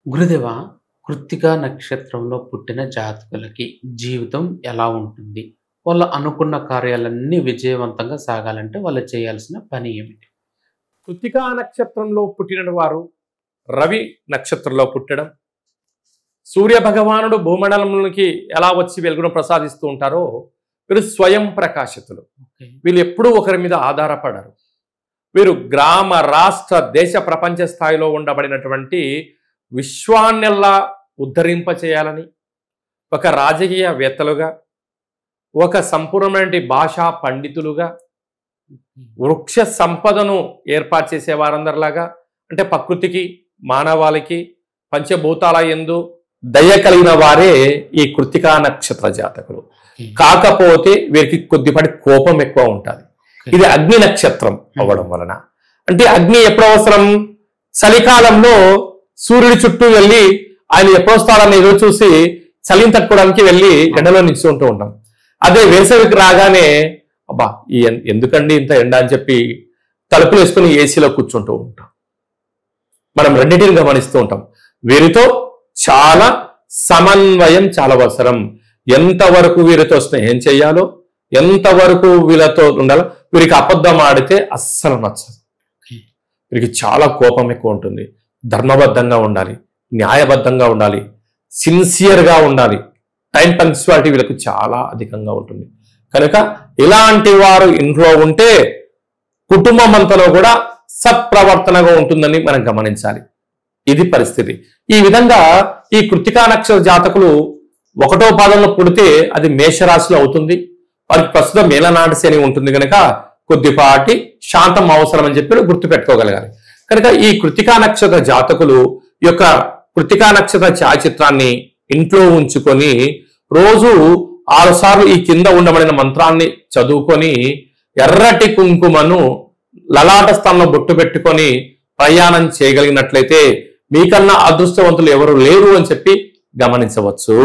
గురుదేవ, కృత్తిక నక్షత్రంలో పుట్టిన జాతకులకి జీవితం ఎలా ఉంటుంది? వాళ్ళు అనుకున్న కార్యాలన్నీ విజయవంతంగా సాగాలంటే వాళ్ళు చేయాల్సిన పని ఏమిటి? కృత్తికా నక్షత్రంలో పుట్టిన వారు రవి నక్షత్రంలో పుట్టడం, సూర్య భగవానుడు భూమండలంలోకి ఎలా వచ్చి వెలుగును ప్రసాదిస్తూ ఉంటారో వీరు స్వయం ప్రకాశితులు. వీళ్ళు ఎప్పుడూ ఒకరి మీద ఆధారపడరు. వీరు గ్రామ, రాష్ట్ర, దేశ, ప్రపంచ స్థాయిలో ఉండబడినటువంటి విశ్వాన్నెల్లా ఉద్ధరింప చేయాలని ఒక రాజకీయవేత్తలుగా, ఒక సంపూర్ణమైన భాషా పండితులుగా, వృక్ష సంపదను ఏర్పాటు చేసే వారందరిలాగా, అంటే ప్రకృతికి, మానవాళికి, పంచభూతాల యందు దయ కలిగిన వారే ఈ కృత్తికా నక్షత్ర జాతకులు. కాకపోతే వీరికి కొద్దిపాటి కోపం ఎక్కువ ఉంటుంది. ఇది అగ్ని నక్షత్రం అవ్వడం వలన, అంటే అగ్ని ఎప్పుడు అవసరం? చలికాలంలో సూర్యుడి చుట్టూ వెళ్ళి ఆయన ఎప్పుడు వస్తాడని ఎదురు చూసి చలిని తట్టుకోవడానికి వెళ్ళి ఎండలో నిల్చుంటూ ఉంటాం. అదే వేసవికి రాగానే అబ్బా ఈ ఎందుకండి ఇంత ఎండ అని చెప్పి తలుపులు వేసుకుని ఏసీలో కూర్చుంటూ ఉంటాం. మనం రెండింటిని గమనిస్తూ ఉంటాం. వీరితో చాలా సమన్వయం చాలా అవసరం. ఎంతవరకు వీరితో స్నేహం చేయాలో, ఎంతవరకు వీళ్ళతో ఉండాలో. వీరికి అబద్ధం ఆడితే అస్సలు నచ్చదు. వీరికి చాలా కోపం ఎక్కువ ఉంటుంది. ధర్మబద్ధంగా ఉండాలి, న్యాయబద్ధంగా ఉండాలి, సిన్సియర్గా ఉండాలి. టైం పంక్చువాలిటీ వీళ్ళకి చాలా అధికంగా ఉంటుంది. కనుక ఇలాంటి వారు ఇంట్లో ఉంటే కుటుంబం అంతలో కూడా సత్ప్రవర్తనగా ఉంటుందని మనం గమనించాలి. ఇది పరిస్థితి. ఈ విధంగా ఈ కృత్తికా నక్షత్ర జాతకులు 1వ పాదంలో పుడితే అది మేషరాశిలో అవుతుంది. వారికి ప్రస్తుతం మేలనాటి శని ఉంటుంది కనుక కొద్దిపాటి శాంతం అవసరం అని చెప్పి గుర్తుపెట్టుకోగలగాలి. కనుక ఈ కృత్తికా నక్షత్ర జాతకులు యొక్క కృత్తికా నక్షత్ర ఛాయాచిత్రాన్ని ఇంట్లో ఉంచుకొని రోజు 6 సార్లు ఈ కింద ఉండబడిన మంత్రాన్ని చదువుకొని ఎర్రటి కుంకుమను లలాట స్థానంలో బొట్టు పెట్టుకొని ప్రయాణం చేయగలిగినట్లయితే మీకన్నా అదృష్టవంతులు ఎవరు లేరు అని చెప్పి గమనించవచ్చు.